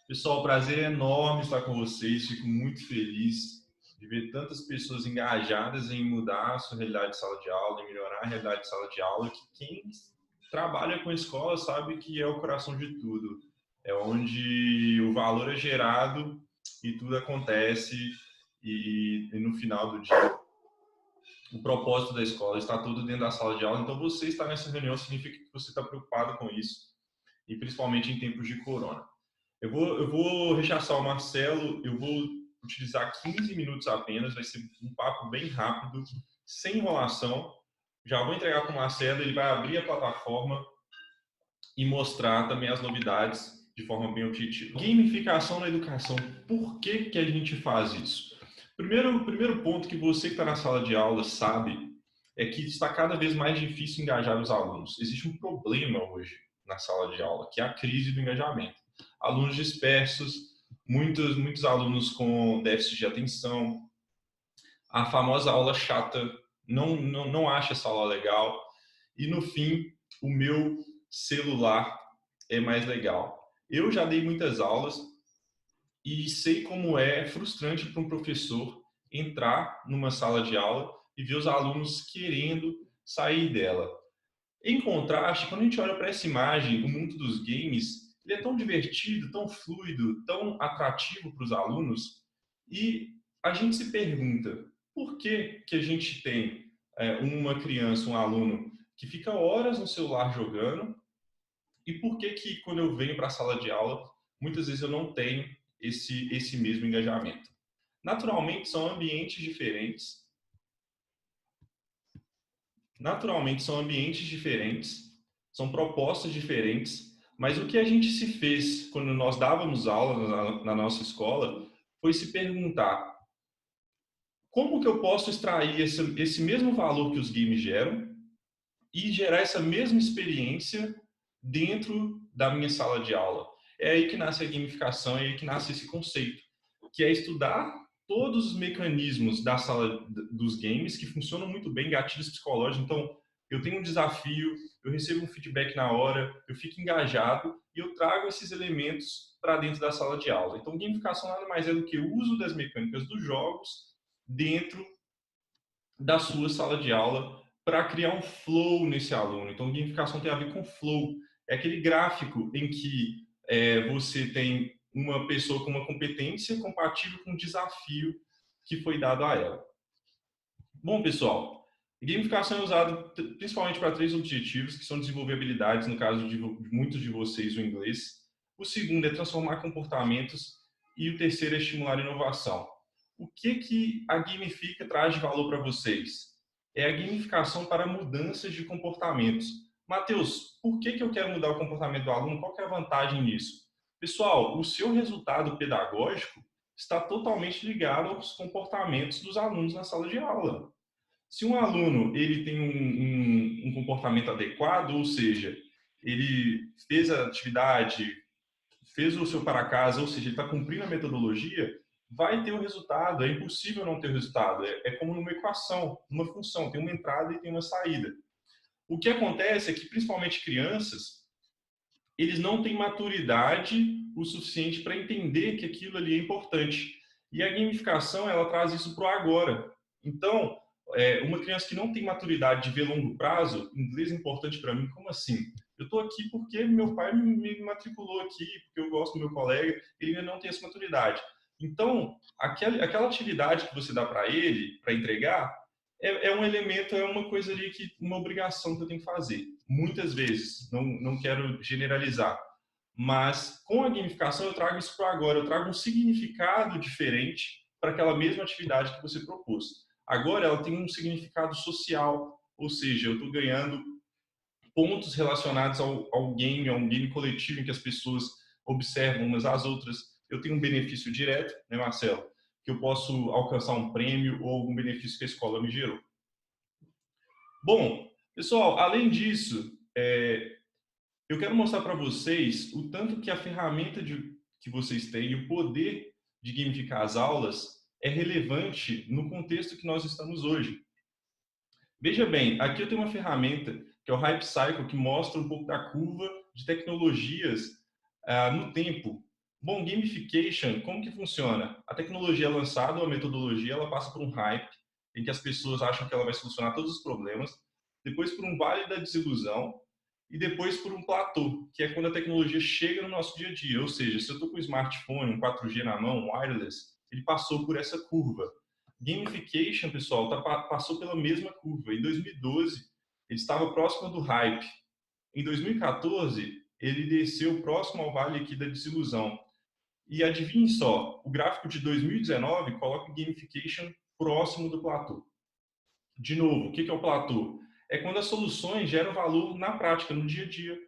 Pessoal, prazer enorme estar com vocês. Fico muito feliz de ver tantas pessoas engajadas em mudar a sua realidade de sala de aula, em melhorar a realidade de sala de aula, que quem trabalha com escola sabe que é o coração de tudo. É onde o valor é gerado e tudo acontece e no final do dia o propósito da escola está tudo dentro da sala de aula. Então você estar nessa reunião significa que você está preocupado com isso e principalmente em tempos de corona. Eu vou rechaçar o Marcelo, eu vou utilizar 15 minutos apenas, vai ser um papo bem rápido, sem enrolação. Já vou entregar para o Marcelo, ele vai abrir a plataforma e mostrar também as novidades de forma bem objetiva. Gamificação na educação, por que, que a gente faz isso? Primeiro ponto que você que está na sala de aula sabe é que está cada vez mais difícil engajar os alunos. Existe um problema hoje na sala de aula, que é a crise do engajamento. Alunos dispersos, muitos alunos com déficit de atenção, a famosa aula chata, não acha essa aula legal, e no fim, o meu celular é mais legal. Eu já dei muitas aulas e sei como é frustrante para um professor entrar numa sala de aula e ver os alunos querendo sair dela. Em contraste, quando a gente olha para essa imagem, o mundo dos games, ele é tão divertido, tão fluido, tão atrativo para os alunos, e a gente se pergunta, por que que a gente tem uma criança, um aluno, que fica horas no celular jogando, e por que que quando eu venho para a sala de aula, muitas vezes eu não tenho esse mesmo engajamento? Naturalmente, são ambientes diferentes, são propostas diferentes, mas o que a gente se fez quando nós dávamos aula na nossa escola foi se perguntar como que eu posso extrair esse mesmo valor que os games geram e gerar essa mesma experiência dentro da minha sala de aula. É aí que nasce a gamificação, é aí que nasce esse conceito, que é estudar todos os mecanismos da sala dos games que funcionam muito bem, gatilhos psicológicos. Então, eu tenho um desafio, eu recebo um feedback na hora, eu fico engajado e eu trago esses elementos para dentro da sala de aula. Então, gamificação nada mais é do que o uso das mecânicas dos jogos dentro da sua sala de aula para criar um flow nesse aluno. Então, gamificação tem a ver com flow. É aquele gráfico em que você tem uma pessoa com uma competência compatível com o desafio que foi dado a ela. Bom, pessoal, gamificação é usada principalmente para três objetivos, que são desenvolver habilidades, no caso de muitos de vocês, o inglês. O segundo é transformar comportamentos e o terceiro é estimular inovação. O que que a Gamifica traz de valor para vocês? É a gamificação para mudanças de comportamentos. Matheus, por que que eu quero mudar o comportamento do aluno? Qual que é a vantagem nisso? Pessoal, o seu resultado pedagógico está totalmente ligado aos comportamentos dos alunos na sala de aula. Se um aluno ele tem um comportamento adequado, ou seja, ele fez a atividade, fez o seu para casa, ou seja, ele está cumprindo a metodologia, vai ter o resultado. É impossível não ter o resultado. É como numa equação, numa função, tem uma entrada e tem uma saída. O que acontece é que, principalmente crianças, eles não têm maturidade o suficiente para entender que aquilo ali é importante. E a gamificação, ela traz isso para o agora. Então, uma criança que não tem maturidade de ver longo prazo, inglês é importante para mim, como assim? Eu estou aqui porque meu pai me matriculou aqui, porque eu gosto do meu colega, ele ainda não tem essa maturidade. Então, aquela atividade que você dá para ele, para entregar, é um elemento, é uma coisa ali, uma obrigação que eu tenho que fazer. Muitas vezes, não quero generalizar, mas com a gamificação eu trago isso para agora, eu trago um significado diferente para aquela mesma atividade que você propôs. Agora ela tem um significado social, ou seja, eu estou ganhando pontos relacionados ao game, a um game coletivo em que as pessoas observam umas às outras. Eu tenho um benefício direto, né, Marcelo? Que eu posso alcançar um prêmio ou algum benefício que a escola me gerou. Bom, pessoal, além disso, eu quero mostrar para vocês o tanto que a ferramenta que vocês têm, o poder de gamificar as aulas é relevante no contexto que nós estamos hoje. Veja bem, aqui eu tenho uma ferramenta que é o Hype Cycle, que mostra um pouco da curva de tecnologias no tempo. Bom, gamification, como que funciona? A tecnologia é lançada, a metodologia, ela passa por um hype, em que as pessoas acham que ela vai solucionar todos os problemas, depois por um vale da desilusão, e depois por um platô, que é quando a tecnologia chega no nosso dia a dia. Ou seja, se eu estou com um smartphone, um 4G na mão, um wireless, ele passou por essa curva. Gamification, pessoal, passou pela mesma curva. Em 2012, ele estava próximo do hype. Em 2014, ele desceu próximo ao vale aqui da desilusão. E adivinhe só, o gráfico de 2019 coloca o gamification próximo do platô. De novo, o que é o platô? É quando as soluções geram valor na prática, no dia a dia,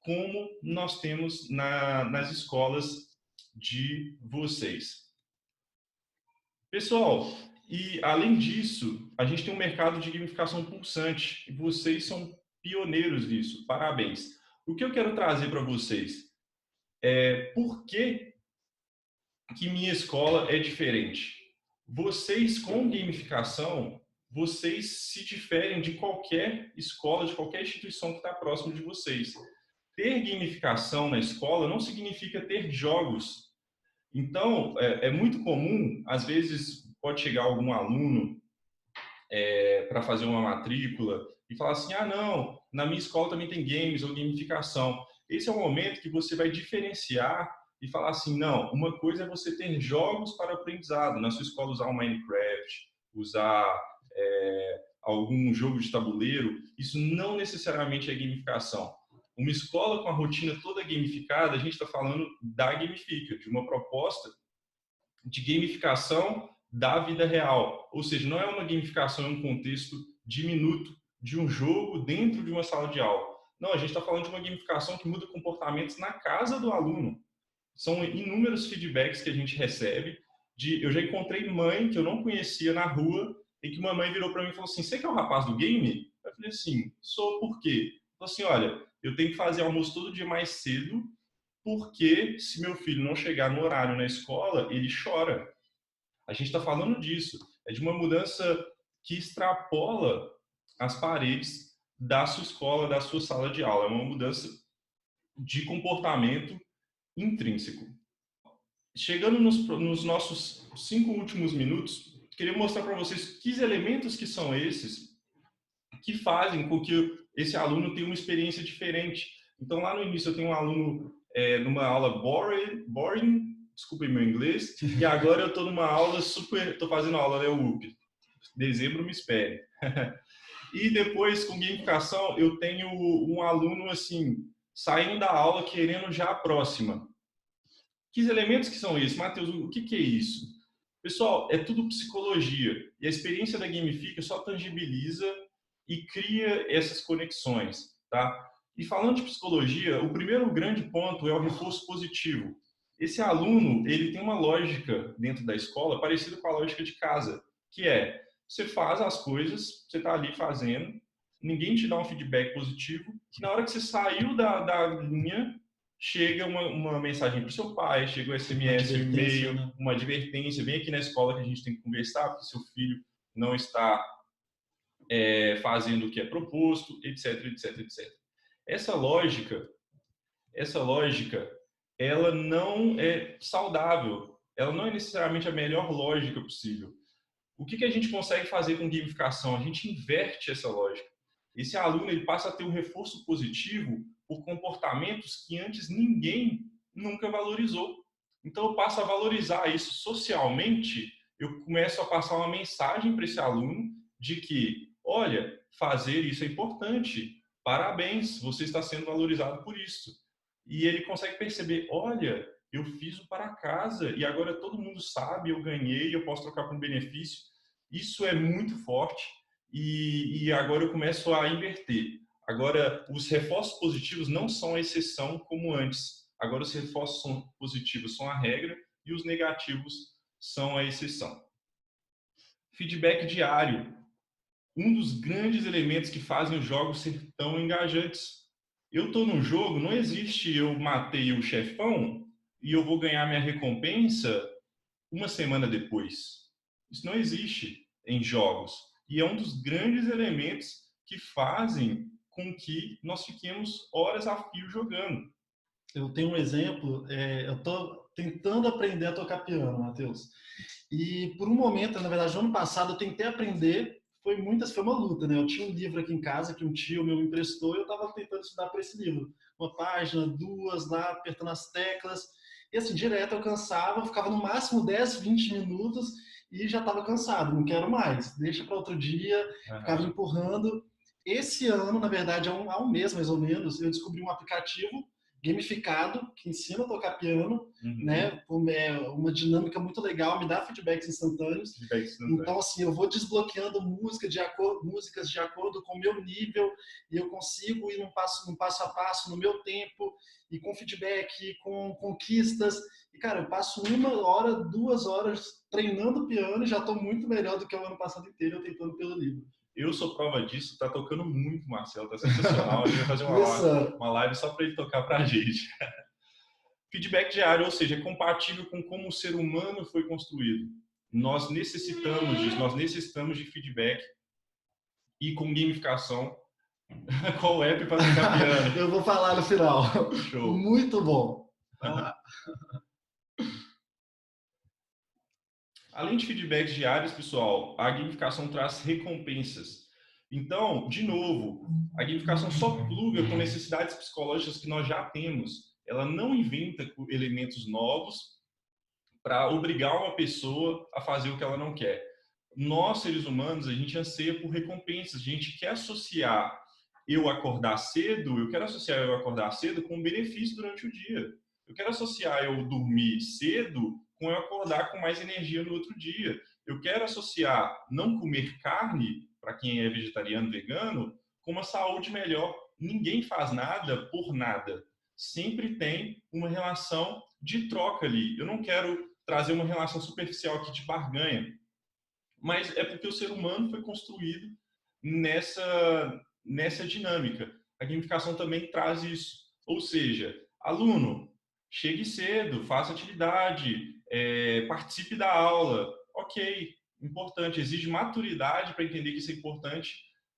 como nós temos nas escolas de vocês. Pessoal, e além disso, a gente tem um mercado de gamificação pulsante e vocês são pioneiros nisso. Parabéns. O que eu quero trazer para vocês é por que minha escola é diferente. Vocês, com gamificação, vocês se diferem de qualquer escola, de qualquer instituição que está próximo de vocês. Ter gamificação na escola não significa ter jogos. Então, é muito comum, às vezes pode chegar algum aluno para fazer uma matrícula e falar assim, ah, não, na minha escola também tem games ou gamificação. Esse é o momento que você vai diferenciar e falar assim, não, uma coisa é você ter jogos para aprendizado, na sua escola usar o Minecraft, usar algum jogo de tabuleiro, isso não necessariamente é gamificação. Uma escola com a rotina toda gamificada, a gente está falando da Gamifica, de uma proposta de gamificação da vida real. Ou seja, não é uma gamificação em um contexto diminuto de um jogo dentro de uma sala de aula. Não, a gente está falando de uma gamificação que muda comportamentos na casa do aluno. São inúmeros feedbacks que a gente recebe. Eu já encontrei mãe que eu não conhecia na rua e que uma mãe virou para mim e falou assim, você que é o rapaz do game? Eu falei assim, sou, por quê? Falei assim, olha, eu tenho que fazer almoço todo dia mais cedo porque se meu filho não chegar no horário na escola, ele chora. A gente está falando disso. É de uma mudança que extrapola as paredes da sua escola, da sua sala de aula. É uma mudança de comportamento intrínseco. Chegando nos nossos 5 últimos minutos, queria mostrar para vocês que elementos que são esses que fazem com que esse aluno tenha uma experiência diferente. Então, lá no início, eu tenho um aluno numa aula boring, desculpem meu inglês, e agora eu estou numa aula estou fazendo aula, né, UP. Dezembro, me espere. E depois, com gamificação, eu tenho um aluno, assim, saindo da aula querendo já a próxima. Que elementos que são esses? Matheus, o que é isso? Pessoal, é tudo psicologia. E a experiência da Gamifica só tangibiliza e cria essas conexões, tá? E falando de psicologia, o primeiro grande ponto é o reforço positivo. Esse aluno, ele tem uma lógica dentro da escola parecida com a lógica de casa, que é, você faz as coisas, você está ali fazendo, ninguém te dá um feedback positivo, na hora que você saiu da linha, chega uma mensagem para o seu pai, chega um SMS, um e-mail, né? uma advertência, vem aqui na escola que a gente tem que conversar, porque seu filho não está fazendo o que é proposto, etc, etc, etc. Essa lógica, ela não é saudável, ela não é necessariamente a melhor lógica possível. O que a gente consegue fazer com gamificação? A gente inverte essa lógica. Esse aluno ele passa a ter um reforço positivo por comportamentos que antes ninguém nunca valorizou. Então eu passo a valorizar isso socialmente, eu começo a passar uma mensagem para esse aluno de que, olha, fazer isso é importante, parabéns, você está sendo valorizado por isso. E ele consegue perceber, olha, eu fiz o para casa e agora todo mundo sabe, eu ganhei, eu posso trocar por um benefício. Isso é muito forte e agora eu começo a inverter. Agora, os reforços positivos não são a exceção como antes. Agora, os reforços positivos são a regra e os negativos são a exceção. Feedback diário. Um dos grandes elementos que fazem os jogos ser tão engajantes. Eu estou num jogo, não existe eu matei o chefão e eu vou ganhar minha recompensa uma semana depois. Isso não existe em jogos. E é um dos grandes elementos que fazem com que nós fiquemos horas a fio jogando. Eu tenho um exemplo, eu estou tentando aprender a tocar piano, Matheus. E por um momento, na verdade, no ano passado, eu tentei aprender, foi uma luta, né? Eu tinha um livro aqui em casa que um tio meu me emprestou e eu estava tentando estudar para esse livro. Uma página, duas lá, apertando as teclas. E assim, direto eu cansava, ficava no máximo 10, 20 minutos e já estava cansado, não quero mais. Deixa para outro dia, ficava Aham. empurrando. Esse ano, na verdade, há um mês mais ou menos, eu descobri um aplicativo gamificado que ensina a tocar piano, Uhum. né? Uma dinâmica muito legal, me dá feedbacks instantâneos. Feedback Então, instantâneo. assim, eu vou desbloqueando músicas de acordo com o meu nível e eu consigo ir num passo a passo, no meu tempo, e com feedback, com conquistas. E, cara, eu passo 1 hora, 2 horas treinando piano e já estou muito melhor do que o ano passado inteiro eu tentando pelo livro. Eu sou prova disso, tá tocando muito, Marcelo, tá sensacional. A gente vai fazer Começando. uma live só para ele tocar pra gente. Feedback diário, ou seja, é compatível com como o ser humano foi construído. Nós necessitamos disso, nós necessitamos de feedback e com gamificação. Qual o app para tocar piano? Eu vou falar no final. Show. Muito bom. Ah, Além de feedbacks diários, pessoal, a gamificação traz recompensas. Então, de novo, a gamificação só pluga com necessidades psicológicas que nós já temos. Ela não inventa elementos novos para obrigar uma pessoa a fazer o que ela não quer. Nós, seres humanos, a gente anseia por recompensas. A gente quer associar eu quero associar eu acordar cedo com um benefício durante o dia. Eu quero associar eu dormir cedo com eu acordar com mais energia no outro dia. Eu quero associar não comer carne, para quem é vegetariano, vegano, com uma saúde melhor. Ninguém faz nada por nada. Sempre tem uma relação de troca ali. Eu não quero trazer uma relação superficial aqui de barganha, mas é porque o ser humano foi construído nessa dinâmica. A gamificação também traz isso. Ou seja, aluno, chegue cedo, faça atividade, participe da aula. Ok, importante, exige maturidade para entender que isso é importante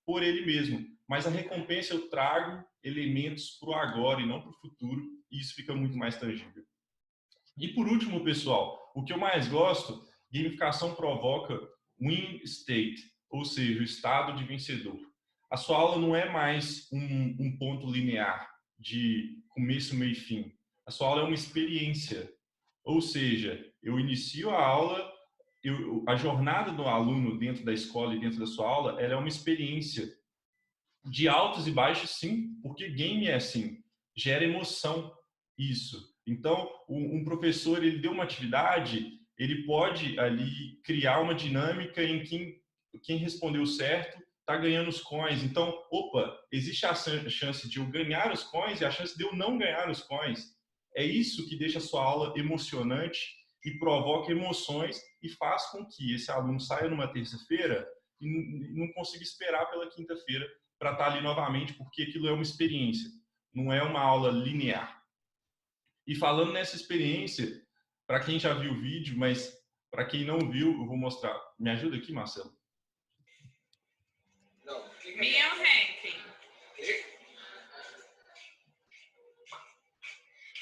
por ele mesmo. Mas a recompensa eu trago elementos para o agora e não para o futuro, e isso fica muito mais tangível. E por último, pessoal, o que eu mais gosto, gamificação provoca win state, ou seja, o estado de vencedor. A sua aula não é mais um ponto linear de começo, meio e fim. A sua aula é uma experiência. Ou seja, eu inicio a aula, a jornada do aluno dentro da escola e dentro da sua aula, ela é uma experiência de altos e baixos, sim, porque game é assim, gera emoção isso. Então, um professor, ele deu uma atividade, ele pode ali criar uma dinâmica em que quem respondeu certo está ganhando os coins. Então, opa, existe a chance de eu ganhar os coins e a chance de eu não ganhar os coins. É isso que deixa a sua aula emocionante e provoca emoções e faz com que esse aluno saia numa terça-feira e não consiga esperar pela quinta-feira para estar ali novamente, porque aquilo é uma experiência, não é uma aula linear. E falando nessa experiência, para quem já viu o vídeo, mas para quem não viu, eu vou mostrar. Me ajuda aqui, Marcelo. Minha ranking.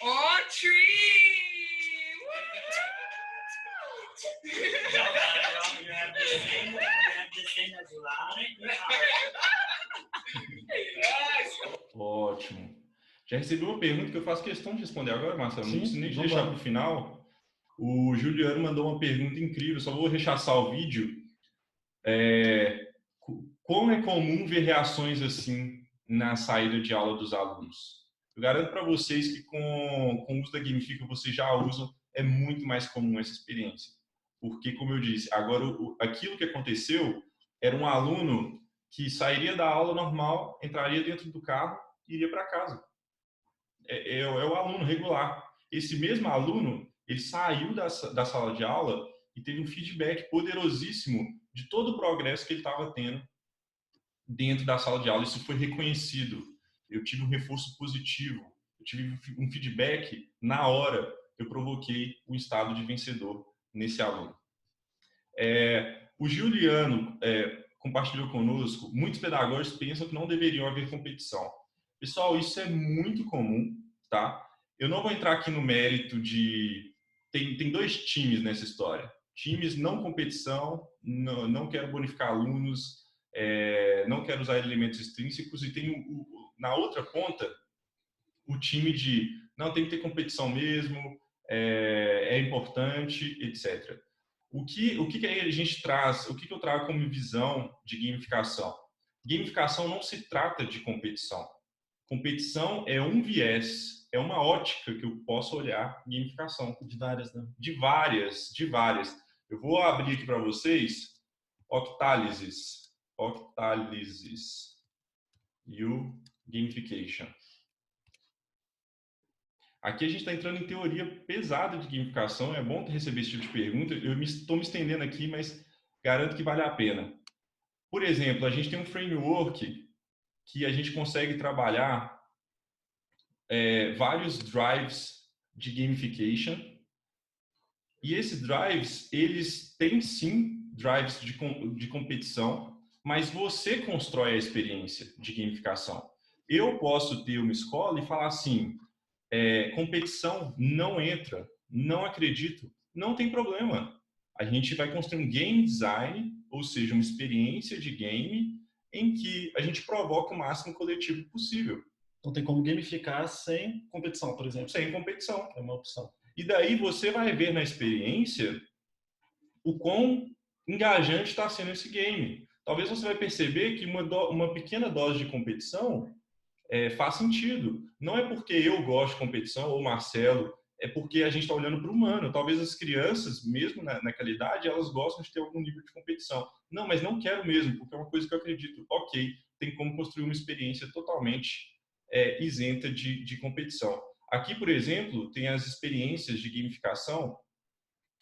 Oh, tree! Ótimo. Já recebi uma pergunta que eu faço questão de responder agora, Marcelo. Não sim, preciso nem vamos deixar lá. para o final. O Juliano mandou uma pergunta incrível, só vou rechaçar o vídeo. Como é comum ver reações assim na saída de aula dos alunos? Eu garanto para vocês que com o uso da Gamifica vocês já usam, é muito mais comum essa experiência. Porque, como eu disse, agora aquilo que aconteceu era um aluno que sairia da aula normal, entraria dentro do carro e iria para casa. É o aluno regular. Esse mesmo aluno, ele saiu da sala de aula e teve um feedback poderosíssimo de todo o progresso que ele estava tendo dentro da sala de aula. Isso foi reconhecido. Eu tive um reforço positivo. Eu tive um feedback na hora. Eu provoquei o estado de vencedor nesse aluno. O Juliano compartilhou conosco, muitos pedagogos pensam que não deveriam haver competição. Pessoal, isso é muito comum, tá? Eu não vou entrar aqui no mérito de tem dois times nessa história. Times não competição, não quero bonificar alunos, não quero usar elementos extrínsecos, e tem na outra ponta o time de não, tem que ter competição mesmo, é importante, etc. O que a gente traz, o que eu trago como visão de gamificação? Gamificação não se trata de competição. Competição é um viés, é uma ótica que eu posso olhar gamificação. De várias, né? De várias. Eu vou abrir aqui para vocês Octalysis e o Gamification. Aqui a gente está entrando em teoria pesada de gamificação. É bom receber esse tipo de pergunta. Eu estou me estendendo aqui, mas garanto que vale a pena. Por exemplo, a gente tem um framework que a gente consegue trabalhar vários drives de gamification. E esses drives, eles têm sim drives de competição, mas você constrói a experiência de gamificação. Eu posso ter uma escola e falar assim, competição não entra, não acredito, não tem problema. A gente vai construir um game design, ou seja, uma experiência de game em que a gente provoca o máximo coletivo possível. Não tem como gamificar sem competição, por exemplo. Sem competição. É uma opção. E daí você vai ver na experiência o quão engajante está sendo esse game. Talvez você vai perceber que uma pequena dose de competição faz sentido. Não é porque eu gosto de competição, ou Marcelo, é porque a gente está olhando para o humano. Talvez as crianças, mesmo naquela idade, elas gostam de ter algum nível de competição. Não, mas não quero mesmo, porque é uma coisa que eu acredito. Ok, tem como construir uma experiência totalmente isenta de competição. Aqui, por exemplo, tem as experiências de gamificação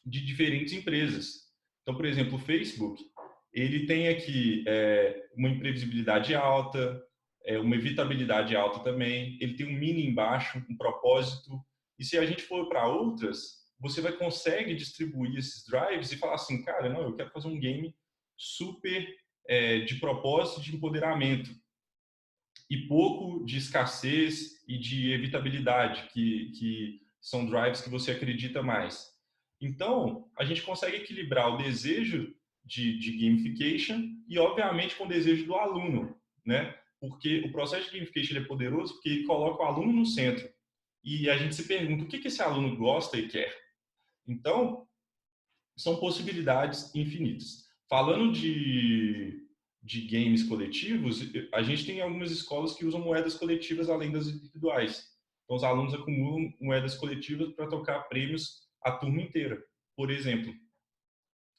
de diferentes empresas. Então, por exemplo, o Facebook, ele tem aqui uma imprevisibilidade alta, uma evitabilidade alta também, ele tem um mini embaixo, um propósito. E se a gente for para outras, você consegue distribuir esses drives e falar assim, cara, não, eu quero fazer um game super de propósito, de empoderamento, e pouco de escassez e de evitabilidade, que são drives que você acredita mais. Então, a gente consegue equilibrar o desejo de gamification e, obviamente, com o desejo do aluno, né? Porque o processo de gamification é poderoso porque ele coloca o aluno no centro. E a gente se pergunta o que esse aluno gosta e quer. Então, são possibilidades infinitas. Falando de games coletivos, a gente tem algumas escolas que usam moedas coletivas além das individuais. Então, os alunos acumulam moedas coletivas para trocar prêmios a turma inteira, por exemplo.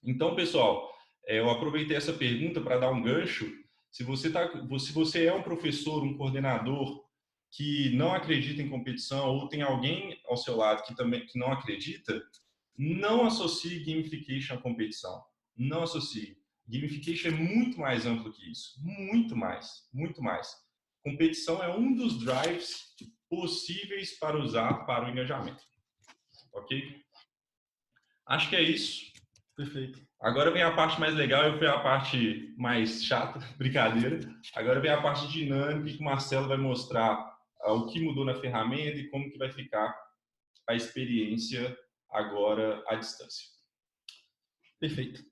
Então, pessoal, eu aproveitei essa pergunta para dar um gancho. Se você é um professor, um coordenador que não acredita em competição ou tem alguém ao seu lado que não acredita, não associe gamification à competição. Não associe. Gamification é muito mais amplo que isso. Muito mais. Muito mais. Competição é um dos drives possíveis para usar para o engajamento. Ok? Acho que é isso. Perfeito. Agora vem a parte mais legal e foi a parte mais chata, brincadeira. Agora vem a parte dinâmica que o Marcelo vai mostrar o que mudou na ferramenta e como que vai ficar a experiência agora à distância. Perfeito.